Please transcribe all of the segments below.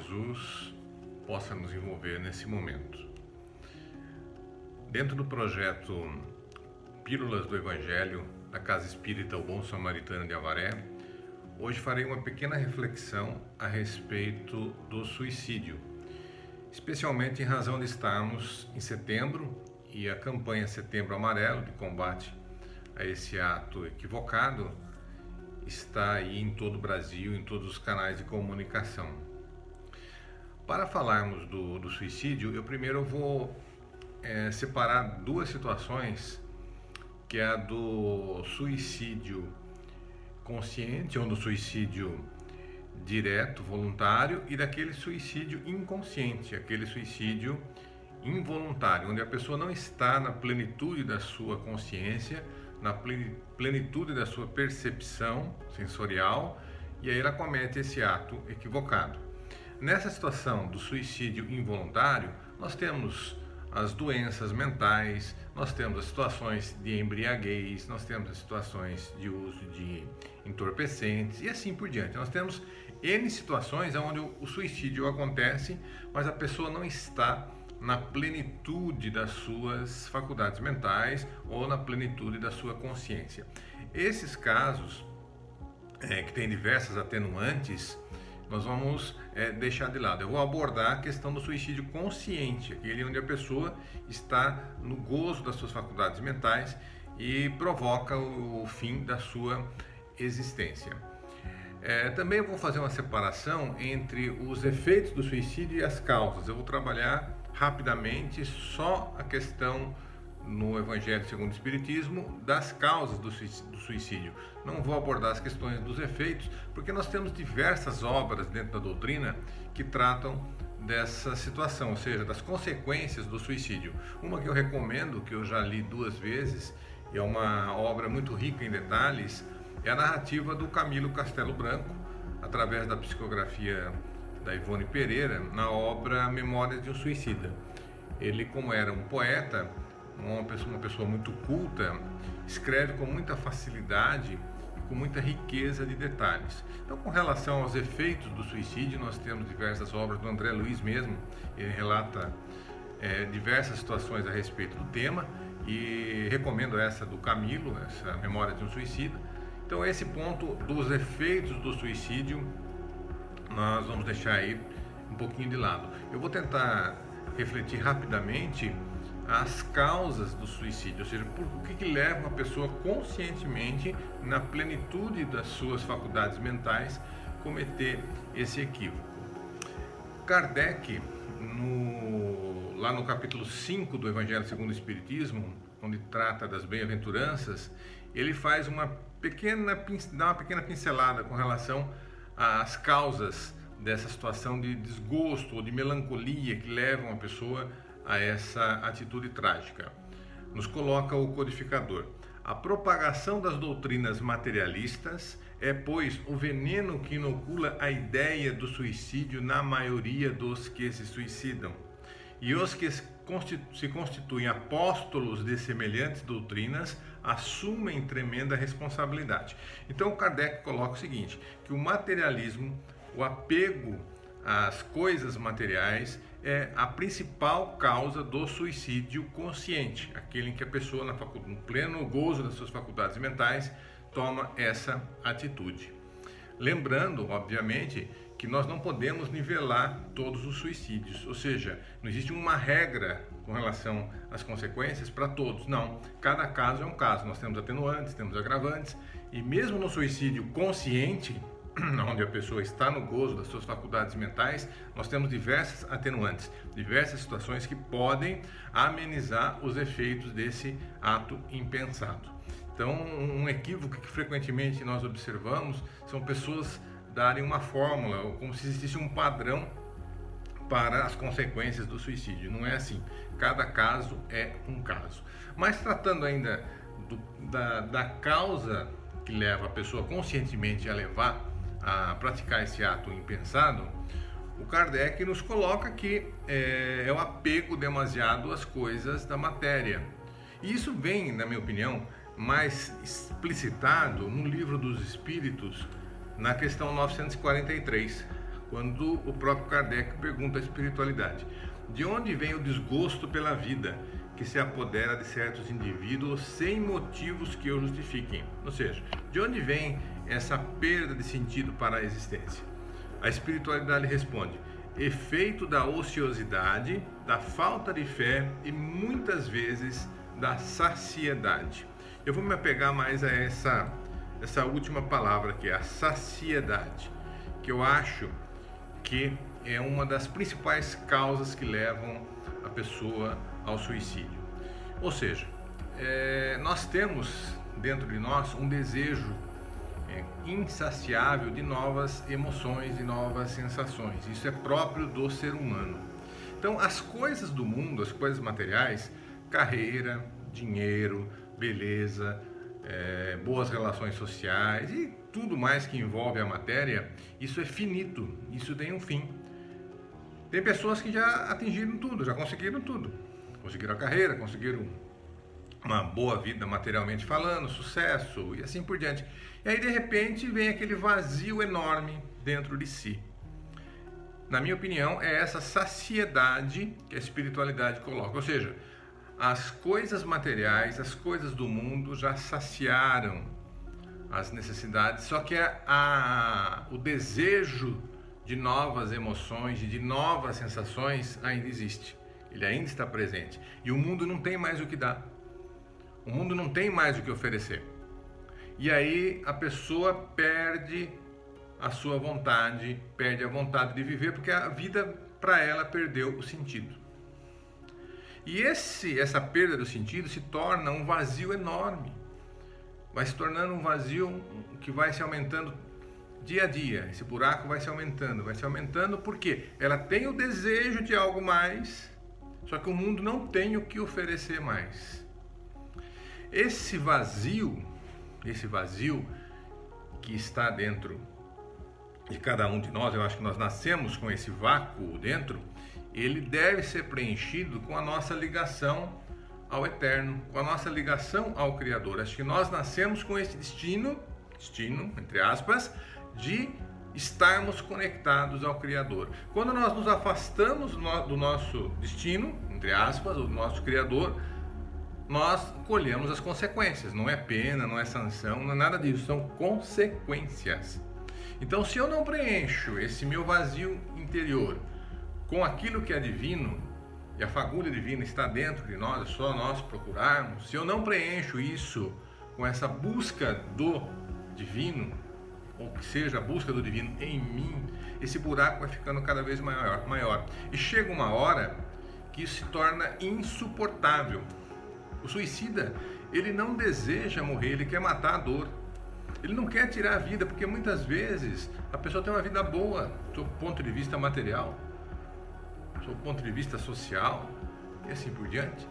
Jesus possa nos envolver nesse momento. Dentro do projeto Pílulas do Evangelho da Casa Espírita O Bom Samaritano de Avaré, hoje farei uma pequena reflexão a respeito do suicídio, especialmente em razão de estarmos em setembro e a campanha Setembro Amarelo de combate a esse ato equivocado está aí em todo o Brasil, em todos os canais de comunicação. Para falarmos do suicídio, eu primeiro vou separar duas situações, que é a do suicídio consciente ou do suicídio direto, voluntário, e daquele suicídio inconsciente, aquele suicídio involuntário, onde a pessoa não está na plenitude da sua consciência, na plenitude da sua percepção sensorial, e aí ela comete esse ato equivocado. Nessa situação do suicídio involuntário, nós temos as doenças mentais, nós temos as situações de embriaguez, nós temos as situações de uso de entorpecentes e assim por diante. Nós temos N situações onde o suicídio acontece, mas a pessoa não está na plenitude das suas faculdades mentais ou na plenitude da sua consciência. Esses casos, que têm diversas atenuantes, nós vamos deixar de lado. Eu vou abordar a questão do suicídio consciente, aquele onde a pessoa está no gozo das suas faculdades mentais e provoca o fim da sua existência. Também eu vou fazer uma separação entre os efeitos do suicídio e as causas. Eu vou trabalhar rapidamente só a questão no Evangelho segundo o Espiritismo das causas do suicídio. Não vou abordar as questões dos efeitos, porque nós temos diversas obras dentro da doutrina que tratam dessa situação, ou seja, das consequências do suicídio. Uma que eu recomendo, que eu já li 2 vezes, e é uma obra muito rica em detalhes, é a narrativa do Camilo Castelo Branco, através da psicografia da Ivone Pereira, na obra Memórias de um Suicida. Ele, como era um poeta, uma pessoa muito culta, escreve com muita facilidade e com muita riqueza de detalhes. Então, com relação aos efeitos do suicídio, nós temos diversas obras do André Luiz mesmo, ele relata diversas situações a respeito do tema, e recomendo essa do Camilo, essa Memória de um Suicida. Então, esse ponto dos efeitos do suicídio nós vamos deixar aí um pouquinho de lado. Eu vou tentar refletir rapidamente as causas do suicídio, ou seja, o que leva uma pessoa conscientemente, na plenitude das suas faculdades mentais, cometer esse equívoco. Kardec, lá no capítulo 5 do Evangelho segundo o Espiritismo, onde trata das bem-aventuranças, ele faz dá uma pequena pincelada com relação às causas dessa situação de desgosto ou de melancolia que levam a pessoa a essa atitude trágica. Nos coloca o codificador: a propagação das doutrinas materialistas é, pois, o veneno que inocula a ideia do suicídio na maioria dos que se suicidam. E os que se constituem apóstolos de semelhantes doutrinas assumem tremenda responsabilidade. Então, Kardec coloca o seguinte, que o materialismo, o apego às coisas materiais, é a principal causa do suicídio consciente, aquele em que a pessoa, no pleno gozo das suas faculdades mentais, toma essa atitude. Lembrando, obviamente, que nós não podemos nivelar todos os suicídios, ou seja, não existe uma regra com relação às consequências para todos, não. Cada caso é um caso, nós temos atenuantes, temos agravantes, e mesmo no suicídio consciente, onde a pessoa está no gozo das suas faculdades mentais, nós temos diversas atenuantes, diversas situações que podem amenizar os efeitos desse ato impensado. Então, um equívoco que frequentemente nós observamos são pessoas darem uma fórmula, como se existisse um padrão para as consequências do suicídio. Não é assim. Cada caso é um caso. Mas tratando ainda da causa que leva a pessoa conscientemente a praticar esse ato impensado, o Kardec nos coloca que é o apego demasiado às coisas da matéria. E isso vem, na minha opinião, mais explicitado no Livro dos Espíritos, na questão 943, quando o próprio Kardec pergunta à espiritualidade: de onde vem o desgosto pela vida que se apodera de certos indivíduos sem motivos que o justifiquem? Ou seja, de onde vem essa perda de sentido para a existência? A espiritualidade responde: efeito da ociosidade, da falta de fé e muitas vezes da saciedade. Eu vou me apegar mais a essa última palavra, que é a saciedade, que eu acho que é uma das principais causas que levam a pessoa ao suicídio. Ou seja, nós temos dentro de nós um desejo insaciável de novas emoções e novas sensações. Isso é próprio do ser humano. Então, as coisas do mundo, as coisas materiais, carreira, dinheiro, beleza, boas relações sociais e tudo mais que envolve a matéria, isso é finito, isso tem um fim. Tem pessoas que já atingiram tudo, já conseguiram tudo. Conseguiram a carreira, conseguiram uma boa vida materialmente falando, sucesso e assim por diante. E aí de repente vem aquele vazio enorme dentro de si. Na minha opinião, é essa saciedade que a espiritualidade coloca. Ou seja, as coisas materiais, as coisas do mundo já saciaram as necessidades, só que o desejo de novas emoções e de novas sensações ainda existe. Ele ainda está presente. E o mundo não tem mais o que dar. O mundo não tem mais o que oferecer. E aí a pessoa perde a sua vontade, perde a vontade de viver, porque a vida para ela perdeu o sentido. E essa perda do sentido se torna um vazio enorme. Vai se tornando um vazio que vai se aumentando dia a dia. Esse buraco vai se aumentando porque ela tem o desejo de algo mais, só que o mundo não tem o que oferecer mais. Esse vazio que está dentro de cada um de nós, eu acho que nós nascemos com esse vácuo dentro, ele deve ser preenchido com a nossa ligação ao Eterno, com a nossa ligação ao Criador. Acho que nós nascemos com esse destino, entre aspas, de estarmos conectados ao Criador. Quando nós nos afastamos do nosso destino, entre aspas, do nosso Criador, nós colhemos as consequências. Não é pena, não é sanção, não é nada disso, são consequências. Então, se eu não preencho esse meu vazio interior com aquilo que é divino, e a fagulha divina está dentro de nós, é só nós procurarmos, se eu não preencho isso com essa busca do divino, ou que seja a busca do divino em mim, esse buraco vai ficando cada vez maior. E chega uma hora que isso se torna insuportável. O suicida, ele não deseja morrer, ele quer matar a dor. Ele não quer tirar a vida, porque muitas vezes a pessoa tem uma vida boa, do ponto de vista material, do ponto de vista social e assim por diante.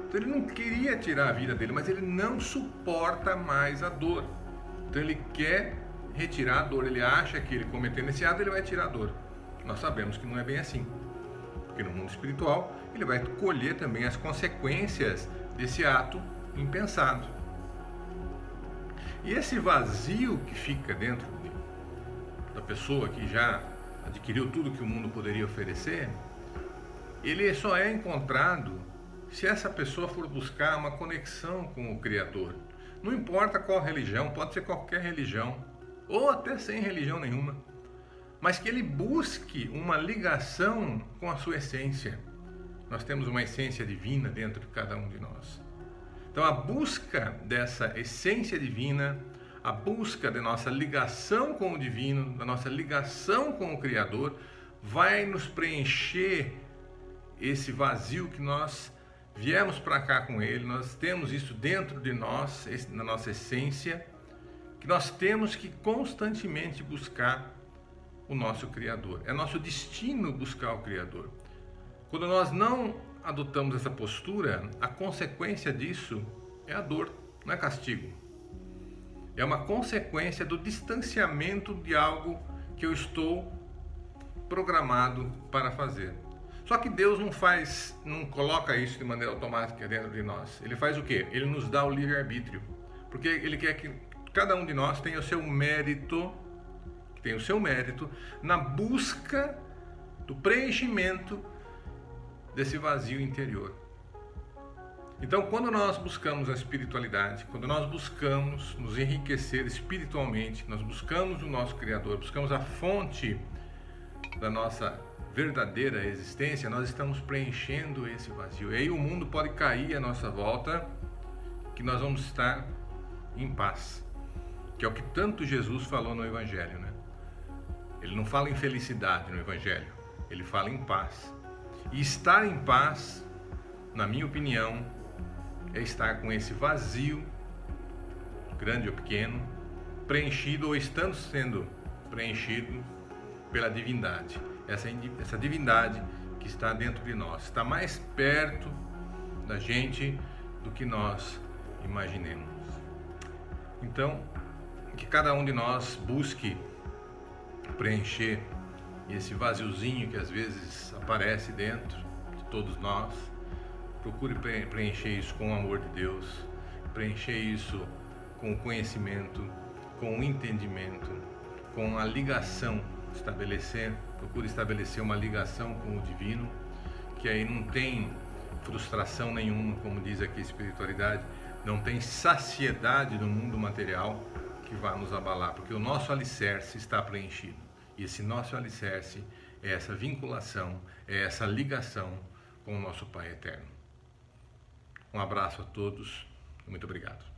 Então ele não queria tirar a vida dele, mas ele não suporta mais a dor. Então ele quer retirar a dor, ele acha que ele cometendo esse ato ele vai tirar a dor. Nós sabemos que não é bem assim, porque no mundo espiritual ele vai colher também as consequências desse ato impensado. E esse vazio que fica dentro da pessoa que já adquiriu tudo que o mundo poderia oferecer, ele só é encontrado se essa pessoa for buscar uma conexão com o Criador. Não importa qual religião, pode ser qualquer religião, ou até sem religião nenhuma, mas que ele busque uma ligação com a sua essência. Nós temos uma essência divina dentro de cada um de nós. Então a busca dessa essência divina, a busca da nossa ligação com o divino, da nossa ligação com o Criador, vai nos preencher esse vazio que nós viemos para cá com ele. Nós temos isso dentro de nós, na nossa essência, que nós temos que constantemente buscar o nosso Criador. É nosso destino buscar o Criador. Quando nós não adotamos essa postura, a consequência disso é a dor, não é castigo. É uma consequência do distanciamento de algo que eu estou programado para fazer. Só que Deus não coloca isso de maneira automática dentro de nós. Ele faz o quê? Ele nos dá o livre-arbítrio. Porque Ele quer que cada um de nós tenha o seu mérito, que tem o seu mérito na busca do preenchimento desse vazio interior. Então, quando nós buscamos a espiritualidade, quando nós buscamos nos enriquecer espiritualmente, nós buscamos o nosso Criador, buscamos a fonte da nossa verdadeira existência, nós estamos preenchendo esse vazio. E aí o mundo pode cair à nossa volta, que nós vamos estar em paz. Que é o que tanto Jesus falou no Evangelho, né? Ele não fala em felicidade no Evangelho, ele fala em paz. E estar em paz, na minha opinião, é estar com esse vazio, grande ou pequeno, preenchido ou estando sendo preenchido pela divindade. Essa divindade que está dentro de nós, está mais perto da gente do que nós imaginemos. Então, que cada um de nós busque preencher esse vaziozinho que às vezes aparece dentro de todos nós. Procure preencher isso com o amor de Deus, preencher isso com o conhecimento, com o entendimento, com a ligação, procure estabelecer uma ligação com o divino, que aí não tem frustração nenhuma, como diz aqui a espiritualidade, não tem saciedade no mundo material que vá nos abalar, porque o nosso alicerce está preenchido. E esse nosso alicerce é essa vinculação, é essa ligação com o nosso Pai Eterno. Um abraço a todos, muito obrigado.